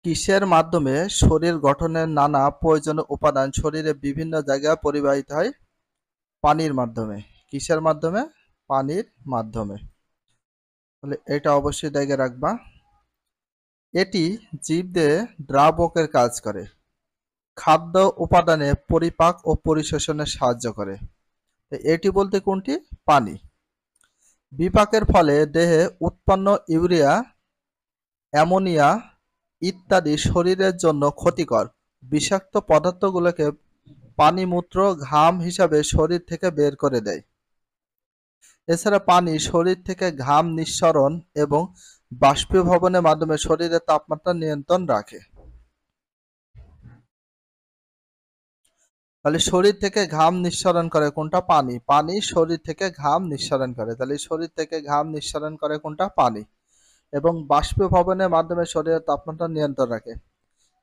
কিসের মাধ্যমে শরীর গঠনের নানা প্রয়োজনীয় উপাদান শরীরের বিভিন্ন জায়গায় পরিবাহিত হয়? পানির মাধ্যমে। কিসের মাধ্যমে? পানির মাধ্যমে। তাহলে এটা অবশ্যই দেখে রাখবা। এটি জীবদেহে দ্রাবকের কাজ করে। খাদ্য উপাদানে পরিপাক ও পরিশোষণে সাহায্য করে। তো এটি বলতে কোনটি? পানি। বিপাকের ফলে দেহে উৎপন্ন ইউরিয়া, অ্যামোনিয়া ইত্যাদি শরীরের জন্য ক্ষতিকর বিষাক্ত পদার্থগুলোকে পানি, মূত্র, ঘাম হিসাবে শরীর থেকে বের করে দেয়। এছাড়া পানি শরীর থেকে ঘাম নিঃসরণ এবং বাষ্পীভবনের মাধ্যমে শরীরের তাপমাত্রা নিয়ন্ত্রণ রাখে। তাহলে শরীর থেকে ঘাম নিঃসরণ করে কোনটা? পানি। পানি শরীর থেকে ঘাম নিঃসরণ করে। তাহলে শরীর থেকে ঘাম নিঃসরণ করে কোনটা? পানি। এবং বাষ্পীভবনের মাধ্যমে শরীরের তাপমাত্রা নিয়ন্ত্রণ রাখে।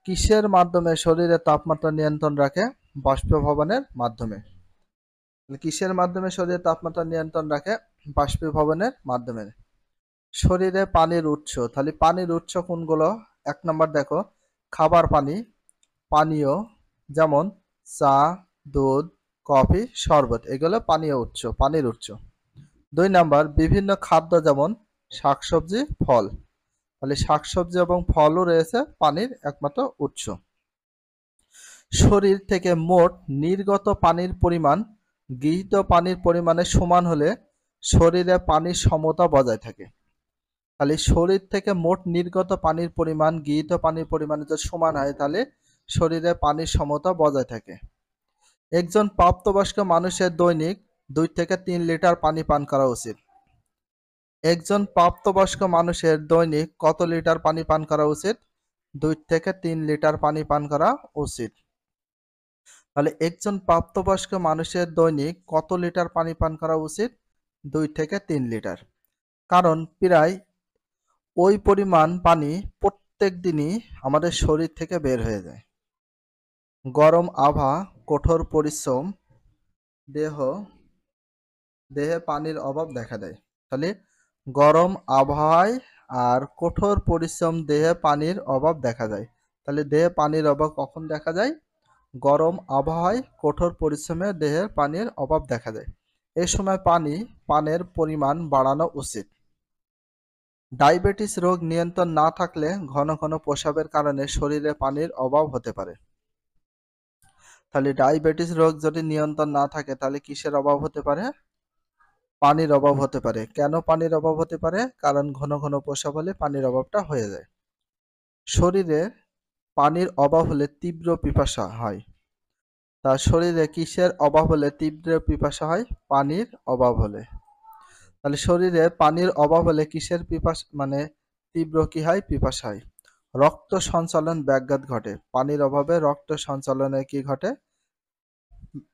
কিসের মাধ্যমে শরীরের তাপমাত্রা নিয়ন্ত্রণ রাখে? বাষ্পীভবনের মাধ্যমে। কিসের মাধ্যমে শরীরের তাপমাত্রা নিয়ন্ত্রণ রাখে? বাষ্পীভবনের মাধ্যমে। শরীরে পানির উৎস, তাহলে পানির উৎস কোনগুলো? ১ নম্বর দেখো, খাবার পানি, পানীয় যেমন চা, দুধ, কফি, শরবত, এগুলো পানীয় উৎস, পানির উৎস। ২ নম্বর বিভিন্ন খাদ্য যেমন শাকসবজি, ফল, তাহলে শাকসবজি এবং ফলও রয়েছে পানির একমাত্র উৎস। শরীর থেকে মোট নির্গত পানির পরিমাণ গৃহীত পানির পরিমাণের সমান হলে শরীরে পানির সমতা বজায় থাকে। তাহলে শরীর থেকে মোট নির্গত পানির পরিমাণ গৃহীত পানির পরিমাণের যদি সমান হয় তাহলে শরীরে পানির সমতা বজায় থাকে। একজন প্রাপ্তবয়স্ক মানুষের দৈনিক ২ থেকে ৩ লিটার পানি পান করা উচিত। একজন প্রাপ্তবয়স্ক মানুষের দৈনিক কত লিটার পানি পান করা উচিত? ২ থেকে ৩ লিটার পানি পান করা উচিত। তাহলে একজন প্রাপ্তবয়স্ক মানুষের দৈনিক কত লিটার পানি পান করা উচিত? ২ থেকে ৩ লিটার। কারণ প্রায় ওই পরিমাণ পানি প্রত্যেক দিনই আমাদের শরীর থেকে বের হয়ে যায়। গরম আবহাওয়া, কঠোর পরিশ্রম, দেহে পানির অভাব দেখা দেয়। তাহলে গরম আবহাওয়ায় আর কঠোর পরিশ্রম দেহে পানির অভাব দেখা যায়। তাহলে দেহে পানির অভাব কখন দেখা যায়? গরম আবহাওয়ায় কঠোর পরিশ্রমে দেহের পানির অভাব দেখা যায়। এই সময় পানের পরিমাণ বাড়ানো উচিত। ডায়াবেটিস রোগ নিয়ন্ত্রণ না থাকলে ঘন ঘন প্রস্রাবের কারণে শরীরে পানির অভাব হতে পারে। তাহলে ডায়াবেটিস রোগ যদি নিয়ন্ত্রণ না থাকে তাহলে কিসের অভাব হতে পারে? পানির অভাব হতে পারে। কেন পানির অভাব হতে পারে? কারণ ঘন ঘন প্রস্রাব হলে পানির অভাবটা হয়ে যায়। শরীরে পানির অভাব হলে তীব্র পিপাসা হয়। তার শরীরে কিসের অভাব হলে তীব্র পিপাসা হয়? পানির অভাব হলে। তাহলে শরীরে পানির অভাব হলে কিসের তীব্র কি হয়? পিপাসা হয়। রক্ত সঞ্চালন ব্যাঘাত ঘটে। পানির অভাবে রক্ত সঞ্চালনে কি ঘটে?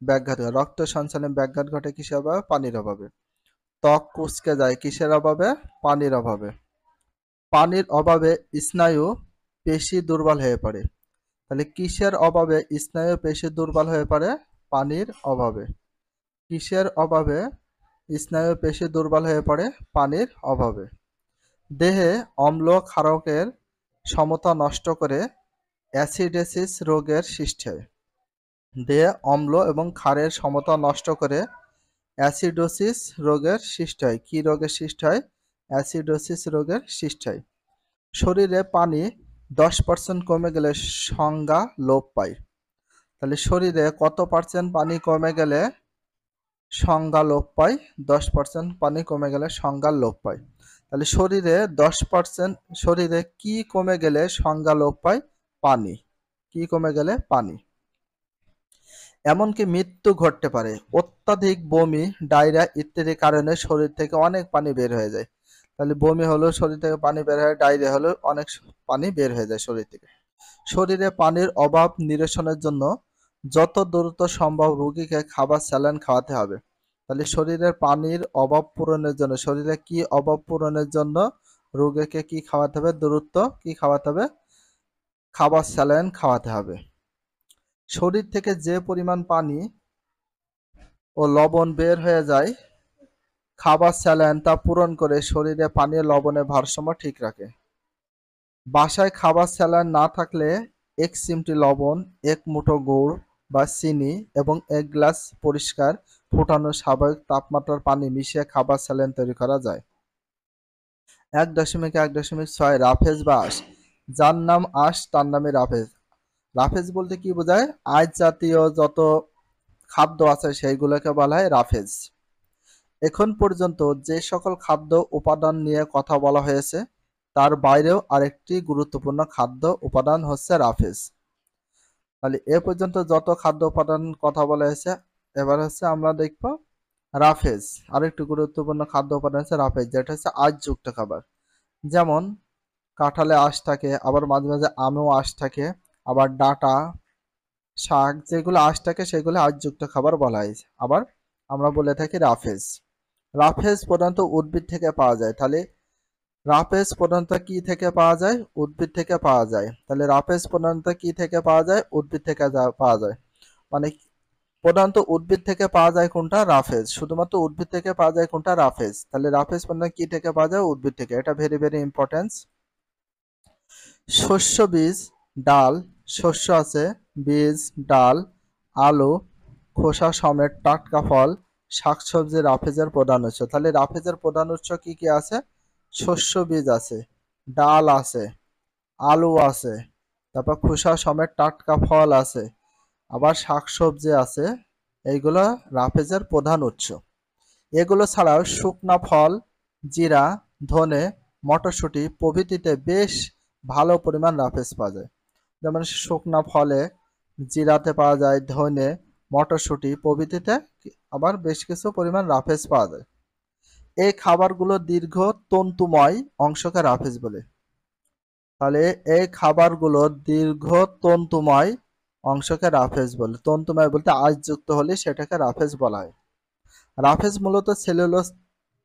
ব্যাঘাত ঘটে। রক্ত সঞ্চালনে ব্যাঘাত ঘটে কিসের অভাবে? পানির অভাবে। ত্বক কুঁচকে যায় কিসের অভাবে? পানির অভাবে। পানির অভাবে স্নায়ু পেশি দুর্বল হয়ে পড়ে। তাহলে কিসের অভাবে স্নায়ু পেশি দুর্বল হয়ে পড়ে? পানির অভাবে। কিসের অভাবে স্নায়ু পেশি দুর্বল হয়ে পড়ে? পানির অভাবে। দেহে অম্ল ক্ষারকের সমতা নষ্ট করে অ্যাসিডোসিস রোগের সৃষ্টি হয়। দেহে অম্ল এবং ক্ষারের সমতা নষ্ট করে অ্যাসিডোসিস রোগের সৃষ্টি হয়। কি রোগের সৃষ্টি হয়? অ্যাসিডোসিস রোগের সৃষ্টি হয়। শরীরে পানি 10% কমে গেলে সংজ্ঞা লোপ পায়। তাহলে শরীরে কত পার্সেন্ট পানি কমে গেলে সংজ্ঞা লোপ পায়? 10% পানি কমে গেলে সংজ্ঞা লোপ পায়। তাহলে শরীরে 10% শরীরে কি কমে গেলে সংজ্ঞা লোপ পায়? পানি। কি কমে গেলে? পানি। এমনকি মৃত্যু ঘটতে পারে। অত্যাধিক বমি, ডায়রিয়া ইত্যাদি কারণে শরীর থেকে অনেক পানি বের হয়ে যায়। তাহলে বমি হলেও শরীর থেকে পানি বের হয়, ডায়রিয়া হলেও অনেক পানি বের হয়ে যায় শরীর থেকে। শরীরে পানির অভাব নিরসনের জন্য যত দ্রুত সম্ভব রোগীকে খাবার স্যালাইন খাওয়াতে হবে। তাহলে শরীরের পানির অভাব পূরণের জন্য, শরীরে কি অভাব পূরণের জন্য রোগীকে কি খাওয়াতে হবে? দ্রুত কি খাওয়াতে হবে? খাবার স্যালাইন খাওয়াতে হবে। শরীর থেকে যে পরিমাণ পানি ও লবণ বের হয়ে যায় খাবার স্যালাইন তা পূরণ করে শরীরে পানি ও লবণের ভারসাম্য ঠিক রাখে। বাসায় খাবার স্যালাড না থাকলে 1 চিমটি লবণ, 1 মুঠো গুড় বা চিনি এবং 1 গ্লাস পরিষ্কার ফুটানো স্বাভাবিক তাপমাত্রার পানি মিশিয়ে খাবার স্যালাড তৈরি করা যায়। 1.1.6 রাফেজ বা আঁশ। যার নাম আঁশ তার নামে রাফেজ। রাফেজ বলতে কি বোঝায়? আঁশ জাতীয় যত খাদ্য আছে সেইগুলোকে বলা হয় রাফেজ। এখন পর্যন্ত যে সকল খাদ্য উপাদান নিয়ে কথা বলা হয়েছে তার বাইরেও আরেকটি গুরুত্বপূর্ণ খাদ্য উপাদান হচ্ছে রাফেজ। তাহলে এ পর্যন্ত যত খাদ্য উপাদান কথা বলা হয়েছে, এবার হচ্ছে আমরা দেখব রাফেজ। আরেকটি গুরুত্বপূর্ণ খাদ্য উপাদান হচ্ছে রাফেজ, যেটা হচ্ছে আঁশযুক্ত খাবার। যেমন কাঁঠালে আঁশ থাকে, আবার মাঝে মাঝে আমেও আঁশ থাকে, আবার ডাঁটা, শাক যেগুলো আঁশ থাকে সেগুলো আঁশযুক্ত খাবার বলা হয়। আবার আমরা বলে থাকি রাফেজ। রাফেজ প্রধানত উদ্ভিদ থেকে পাওয়া যায়। তাহলে রাফেজ প্রধানত কি থেকে পাওয়া যায়? উদ্ভিদ থেকে পাওয়া যায়। তাহলে রাফেজ প্রধানত কি থেকে পাওয়া যায়? উদ্ভিদ থেকে পাওয়া যায়। মানে প্রধানত উদ্ভিদ থেকে পাওয়া যায় কোনটা? রাফেজ। শুধুমাত্র উদ্ভিদ থেকে পাওয়া যায় কোনটা? রাফেজ। তাহলে রাফেজ প্রধানত কি থেকে পাওয়া যায়? উদ্ভিদ থেকে। এটা ভেরি ভেরি ইম্পর্টেন্স। শস্য, বীজ, ডাল। শস্য আছে, বীজ, ডাল, আলু, খোসা সমেত টাটকা ফল, শাকসবজি রাফেজের প্রধান উৎস। তাহলে রাফেজের প্রধান উৎস কি কি আছে? শস্য, বীজ আছে, ডাল আছে, আলু আছে, তারপর খোসা সমেত টাটকা ফল আছে, আবার শাকসবজি আছে। এইগুলো রাফেজের প্রধান উৎস। এগুলো ছাড়াও শুকনা ফল, জিরা, ধনে, মটরশুঁটি প্রভৃতিতে বেশ ভালো পরিমাণ রাফেজ পাওয়া যায়। যেমন শুকনা ফলে, জিরাতে পাওয়া যায়, ধনে, মটরশুঁটি প্রভৃতিতে আবার বেশ কিছু পরিমাণ রাফেজ পাওয়া যায়। এই খাবারগুলো দীর্ঘ তন্তুময় অংশকে রাফেজ বলে। তাহলে এই খাবারগুলো দীর্ঘ তন্তুময় অংশকে রাফেজ বলে। তন্তুময় বলতে আঁশযুক্ত হলে সেটাকে রাফেজ বলা হয়। রাফেজ মূলত সেলুলোজ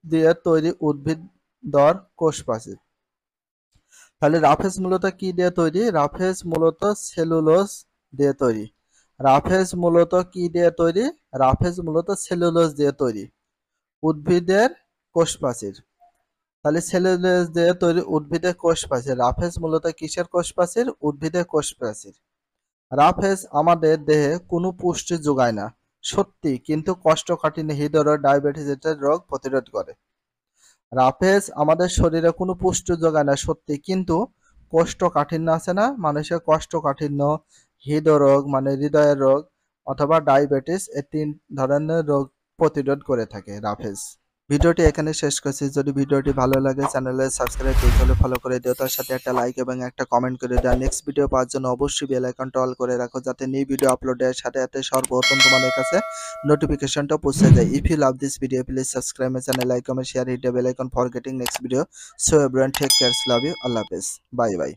দিয়ে তৈরি উদ্ভিদর কোষপ্রাচীর। তাহলে রাফেজ মূলত কি দিয়ে তৈরি? রাফেজ মূলত সেলুলোজ দিয়ে তৈরি। রাফেজ মূলত কি দিয়ে তৈরি? রাফেজ মূলত সেলুলোজ দিয়ে তৈরি উদ্ভিদের কোষপ্রাচীর। তাহলে সেলুলোজ দিয়ে তৈরি উদ্ভিদের কোষপ্রাচীর। রাফেজ মূলত কিসের কোষপ্রাচীর? উদ্ভিদের কোষপ্রাচীর। রাফেজ আমাদের দেহে কোনো পুষ্টি যোগায় না সত্যি, কিন্তু কোষ্ঠকাঠিন্য, হৃদরোগ, ডায়াবেটিস ইত্যাদি রোগ প্রতিরোধ করে। রাফেজ আমাদের শরীরে কোনো পুষ্টি যোগায় না সত্যি, কিন্তু কোষ্ঠকাঠিন্য আছে না, মানুষের কোষ্ঠকাঠিন্য, হৃদরোগ মানে হৃদয়ের রোগ, অথবা ডায়াবেটিস, এই 3 ধরনের রোগ প্রতিরোধ করে থাকে রাফেজ। ভিডিওটি এখানে শেষ করছি। যদি ভিডিওটি ভালো লাগে চ্যানেলে সাবস্ক্রাইব করে ফলো করে দিও, তার সাথে একটা লাইক এবং একটা কমেন্ট করে দাও। নেক্সট ভিডিও পাওয়ার জন্য অবশ্যই বেল আইকনটা অল করে রাখো, যাতে নিউ ভিডিও আপলোডের সাথে সাথে সর্বপ্রথম তোমাদের কাছে নোটিফিকেশনটা পৌঁছে যায়। If you love this video please subscribe my channel, like, comment, share, hit the bell icon for getting next video. So everyone take care, love you, আল্লাহ হাফেজ, বাই বাই।